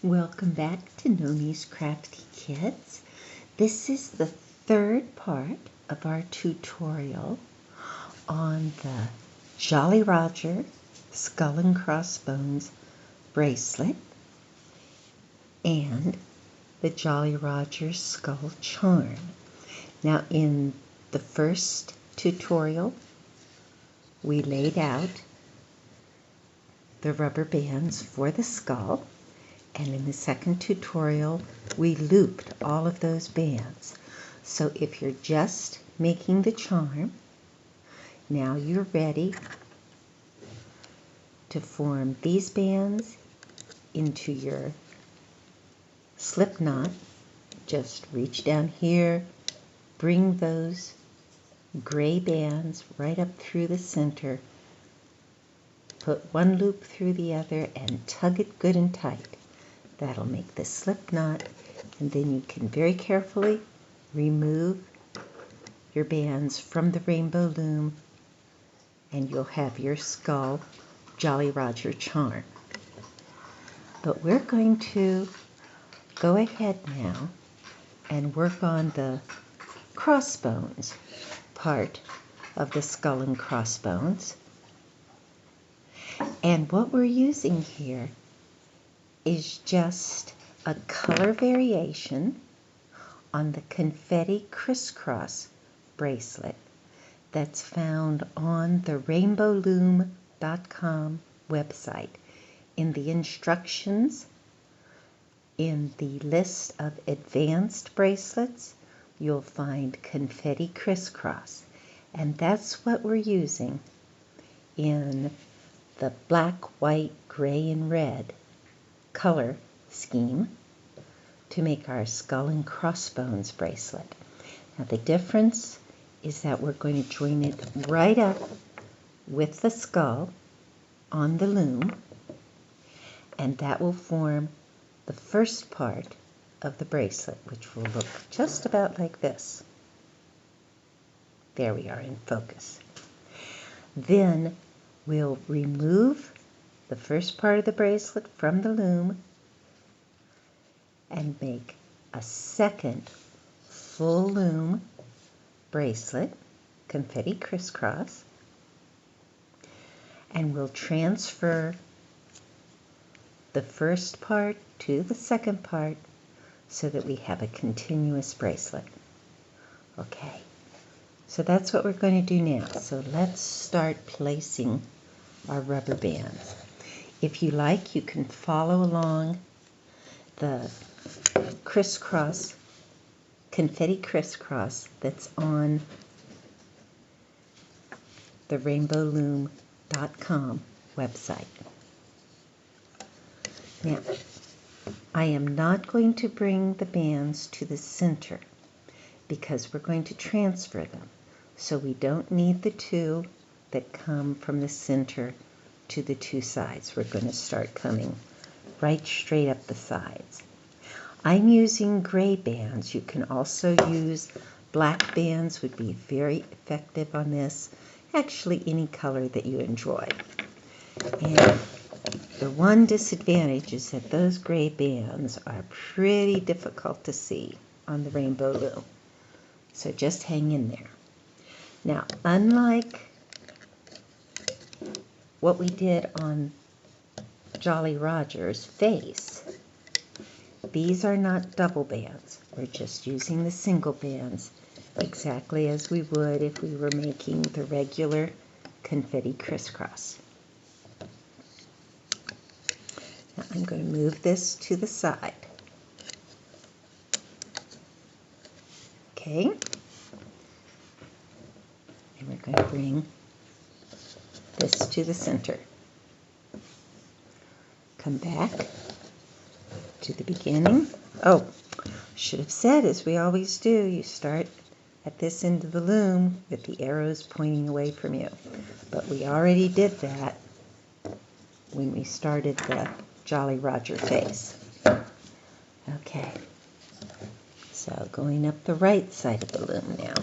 Welcome back to Nonni's Crafty Kids. This is the third part of our tutorial on the Jolly Roger Skull and Crossbones bracelet and the Jolly Roger skull charm. Now in the first tutorial we laid out the rubber bands for the skull, and in the second tutorial we looped all of those bands. So if you're just making the charm, now you're ready to form these bands into your slip knot. Just reach down here, bring those gray bands right up through the center, put one loop through the other and tug it good and tight. That'll make the slip knot, and then you can very carefully remove your bands from the rainbow loom and you'll have your skull Jolly Roger charm. But we're going to go ahead now and work on the crossbones part of the skull and crossbones. And what we're using here is just a color variation on the confetti crisscross bracelet that's found on the rainbowloom.com website. In the instructions, in the list of advanced bracelets, you'll find confetti crisscross, and that's what we're using in the black, white, gray, and red color scheme to make our skull and crossbones bracelet. Now the difference is that we're going to join it right up with the skull on the loom, and that will form the first part of the bracelet, which will look just about like this. There we are in focus. Then we'll remove the first part of the bracelet from the loom and make a second full loom bracelet, confetti crisscross, and we'll transfer the first part to the second part so that we have a continuous bracelet. Okay, so that's what we're going to do now. So let's start placing our rubber bands. If you like, you can follow along the crisscross, confetti crisscross that's on the rainbowloom.com website. Now, I am not going to bring the bands to the center because we're going to transfer them. So we don't need the two that come from the center to the two sides. We're going to start coming right straight up the sides. I'm using gray bands. You can also use black bands, would be very effective on this. Actually, any color that you enjoy. And the one disadvantage is that those gray bands are pretty difficult to see on the rainbow loom. So just hang in there. Now, unlike what we did on Jolly Roger's face, these are not double bands. We're just using the single bands exactly as we would if we were making the regular confetti crisscross. Now I'm going to move this to the side. Okay, and we're going to bring this to the center. Come back to the beginning. Oh, should have said, as we always do, you start at this end of the loom with the arrows pointing away from you. But we already did that when we started the Jolly Roger face. Okay, so going up the right side of the loom now.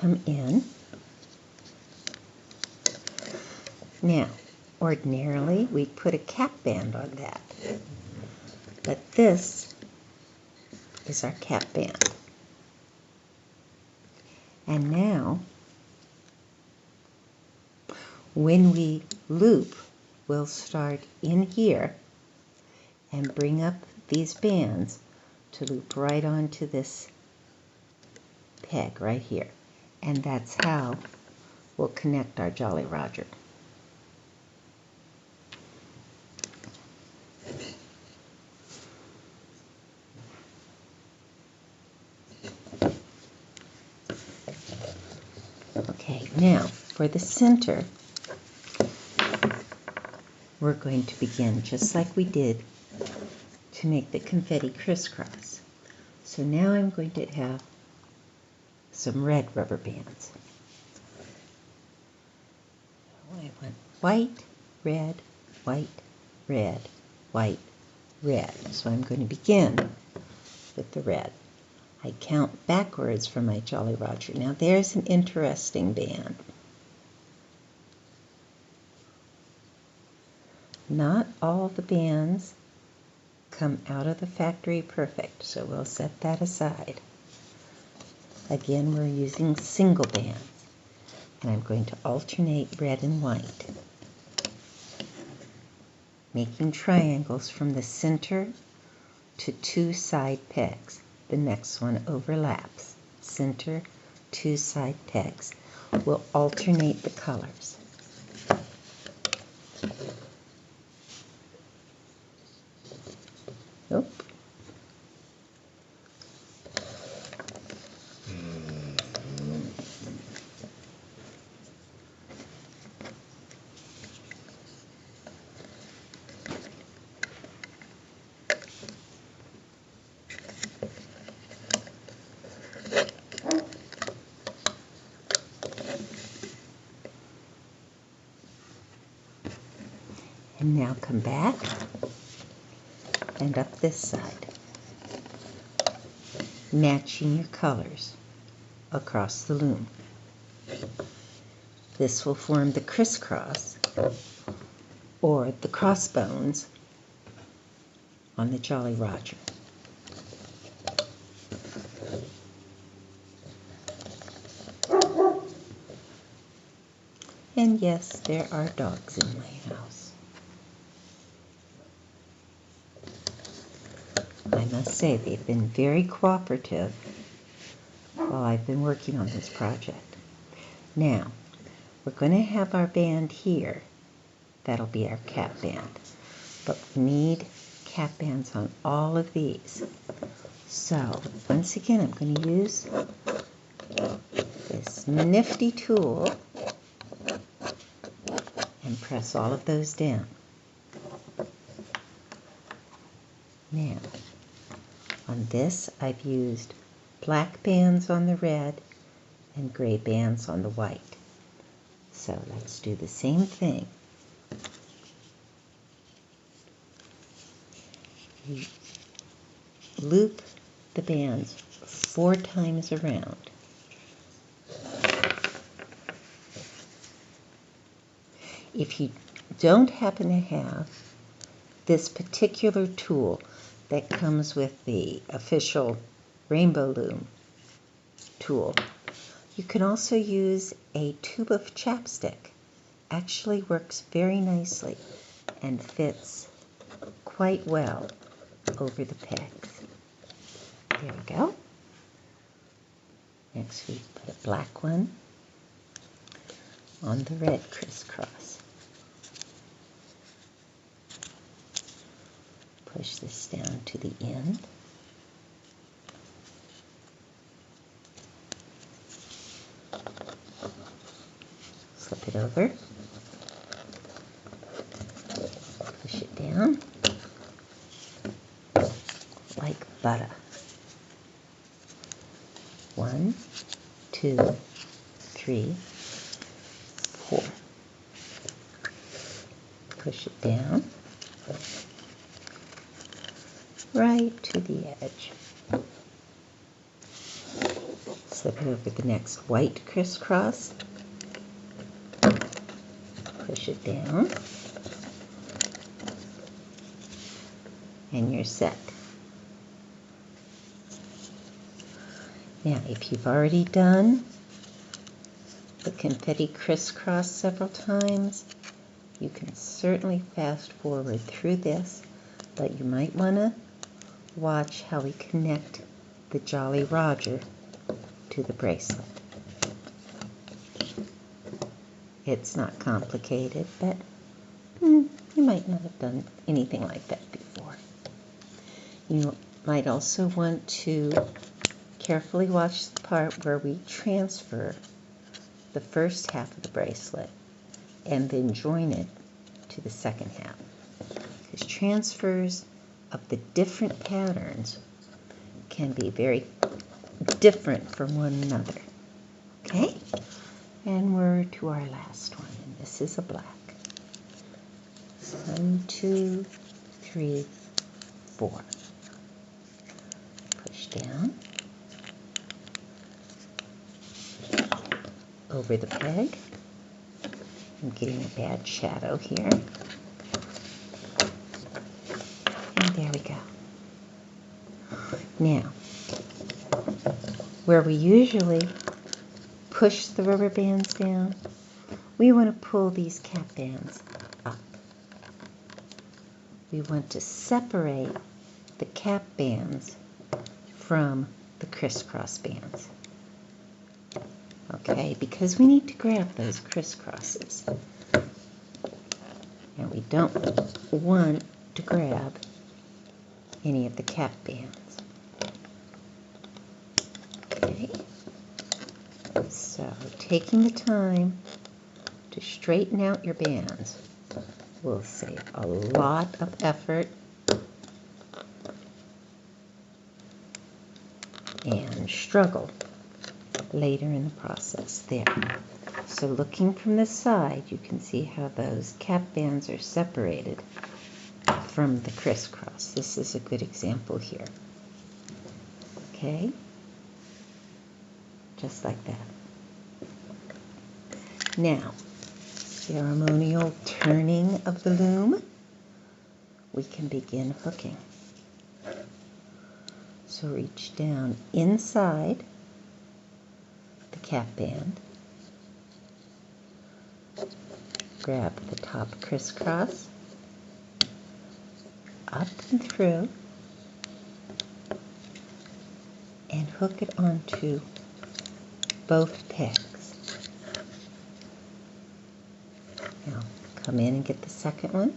come in. Now, ordinarily, we'd put a cap band on that, but this is our cap band. And now, when we loop, we'll start in here and bring up these bands to loop right onto this peg right here. And that's how we'll connect our Jolly Roger. Okay, now for the center, we're going to begin just like we did to make the confetti crisscross. So now I'm going to have some red rubber bands. I want white, red, white, red, white, red. So I'm going to begin with the red. I count backwards for my Jolly Roger. Now there's an interesting band. Not all the bands come out of the factory perfect, so we'll set that aside. Again, we're using single bands, and I'm going to alternate red and white, making triangles from the center to two side pegs. The next one overlaps. Center, two side pegs. We'll alternate the colors. Nope. And now come back and up this side, matching your colors across the loom. This will form the crisscross or the crossbones on the Jolly Roger. And yes, there are dogs in my house. I must say they've been very cooperative while I've been working on this project. Now, we're going to have our band here. That'll be our cap band. But we need cap bands on all of these. So, once again, I'm going to use this nifty tool and press all of those down. Now, on this, I've used black bands on the red and gray bands on the white. So let's do the same thing. You loop the bands 4 times around. If you don't happen to have this particular tool that comes with the official Rainbow Loom tool, you can also use a tube of chapstick. Actually works very nicely and fits quite well over the pegs. There we go. Next we put a black one on the red crisscross. Push this down to the end. Flip it over. Push it down like butter. 1, 2, 3, 4. Push it down right to the edge. slip it over the next white crisscross, push it down, and you're set. Now, if you've already done the confetti crisscross several times, you can certainly fast forward through this, but you might want to watch how we connect the Jolly Roger to the bracelet. It's not complicated, but you might not have done anything like that before. You might also want to carefully watch the part where we transfer the first half of the bracelet and then join it to the second half. Because transfers of the different patterns can be very different from one another. Okay? And we're to our last one, and this is a black. 1, 2, 3, 4. Push down. Over the peg. I'm getting a bad shadow here. And there we go. Now, where we usually push the rubber bands down, we want to pull these cap bands up. We want to separate the cap bands from the crisscross bands. Okay, because we need to grab those crisscrosses. And we don't want to grab any of the cap bands. Okay, so taking the time to straighten out your bands will save a lot of effort and struggle later in the process. There. So looking from the side, you can see how those cap bands are separated from the crisscross. This is a good example here. Okay? Just like that. Now, ceremonial turning of the loom. We can begin hooking. So reach down inside the cap band, grab the top crisscross, up and through, and hook it onto both pegs. Now come in and get the second one,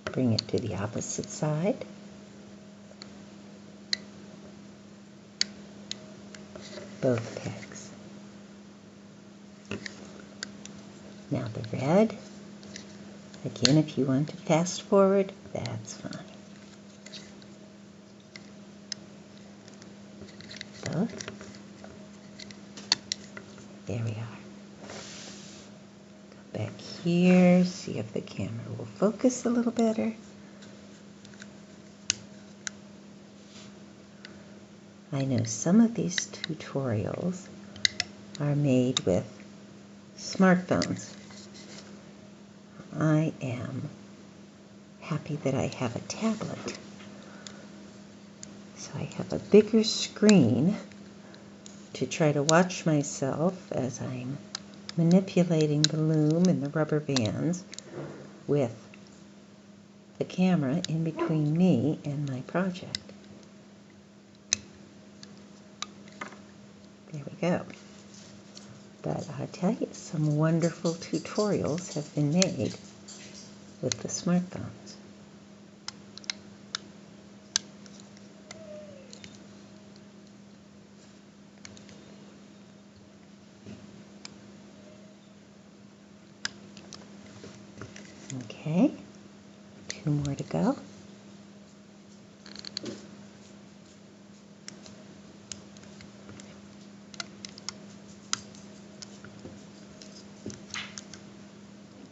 bring it to the opposite side, both pegs. Now the red, again, if you want to fast forward, that's fine. Both. There we are. Go back here, see if the camera will focus a little better. I know some of these tutorials are made with smartphones. I am happy that I have a tablet. So I have a bigger screen to try to watch myself as I'm manipulating the loom and the rubber bands with the camera in between me and my project. There we go. But I'll tell you, some wonderful tutorials have been made with the smartphones. Okay, 2 more to go.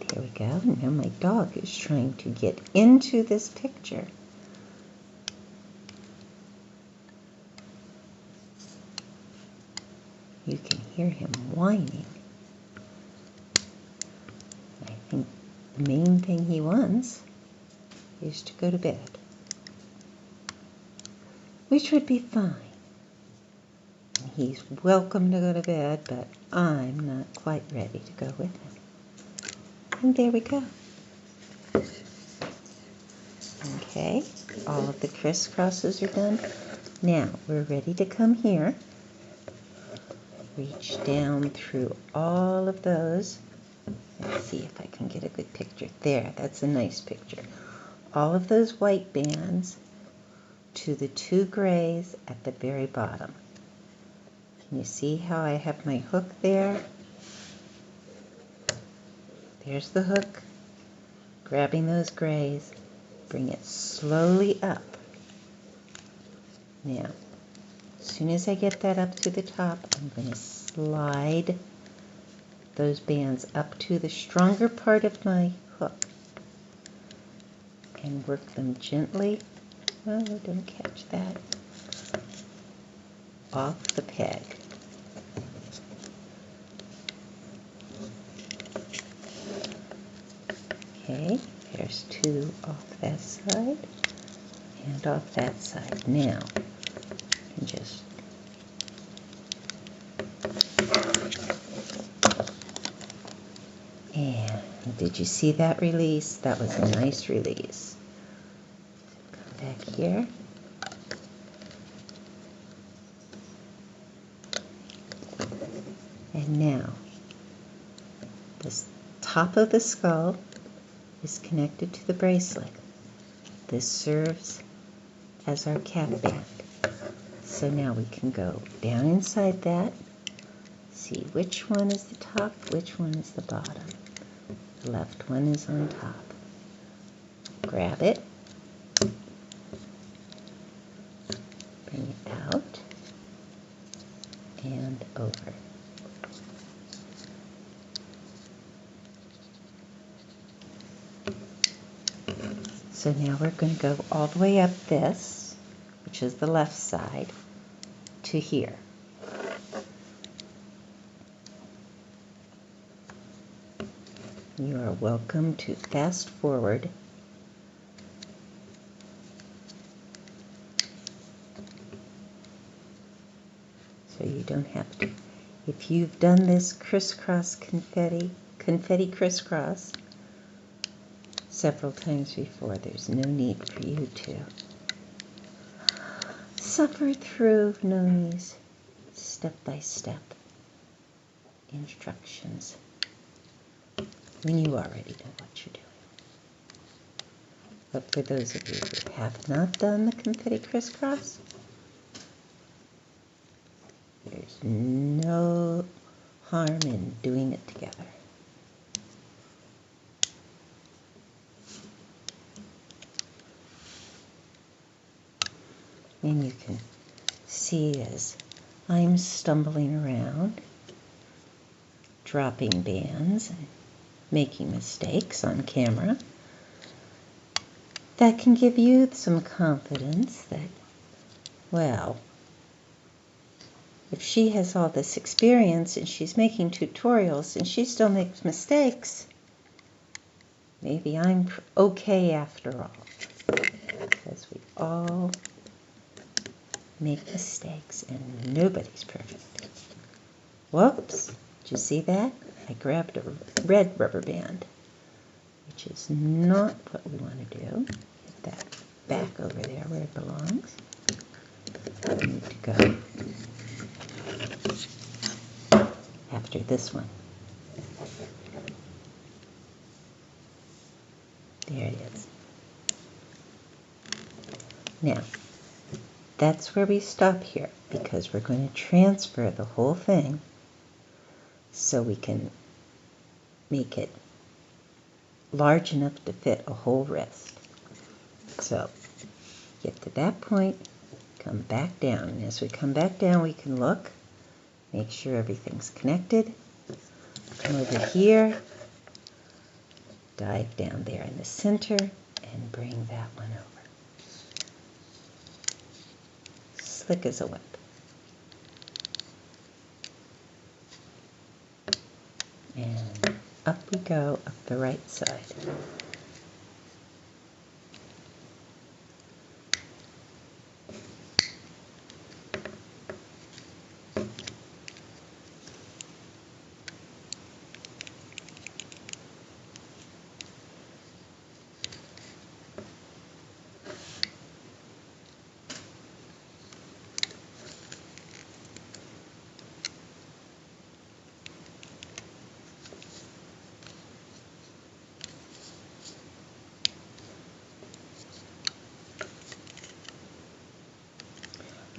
There we go. Now my dog is trying to get into this picture. hear him whining. I think the main thing he wants is to go to bed, which would be fine. He's welcome to go to bed, but I'm not quite ready to go with him. And there we go. Okay, all of the crisscrosses are done. Now we're ready to come here. Reach down through all of those. Let's see if I can get a good picture. There, that's a nice picture. All of those white bands to the 2 grays at the very bottom. Can you see how I have my hook there? There's the hook. Grabbing those grays, bring it slowly up. Now, as soon as I get that up to the top, I'm going to slide those bands up to the stronger part of my hook and work them gently. Oh, don't catch that. Off the peg. Okay, there's 2 off that side and off that side. Now, I can just and did you see that release? That was a nice release. Come back here. And now, this top of the skull is connected to the bracelet. This serves as our cap band. So now we can go down inside that, see which one is the top, which one is the bottom. The left one is on top. Grab it, bring it out, and over. So now we're going to go all the way up this, which is the left side, to here. You are welcome to fast forward. So you don't have to. If you've done this crisscross confetti crisscross several times before, there's no need for you to suffer through Nonni's step-by-step instructions when you already know what you're doing. But for those of you who have not done the confetti crisscross, there's no harm in doing it together. And you can see as I'm stumbling around, dropping bands and making mistakes on camera, that can give you some confidence that, well, if she has all this experience and she's making tutorials and she still makes mistakes, maybe I'm okay after all. Because we all make mistakes and nobody's perfect. Whoops, did you see that? I grabbed a red rubber band, which is not what we want to do. Get that back over there where it belongs. We need to go after this one. There it is. Now, that's where we stop here, because we're going to transfer the whole thing so we can make it large enough to fit a whole wrist. So, get to that point, come back down. And as we come back down, we can look, make sure everything's connected. Come over here, dive down there in the center, and bring that one over. Slick as a whip. And up we go, up the right side.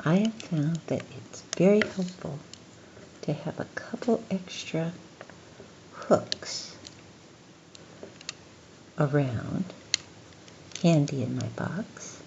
I have found that it's very helpful to have a couple extra hooks around, handy in my box.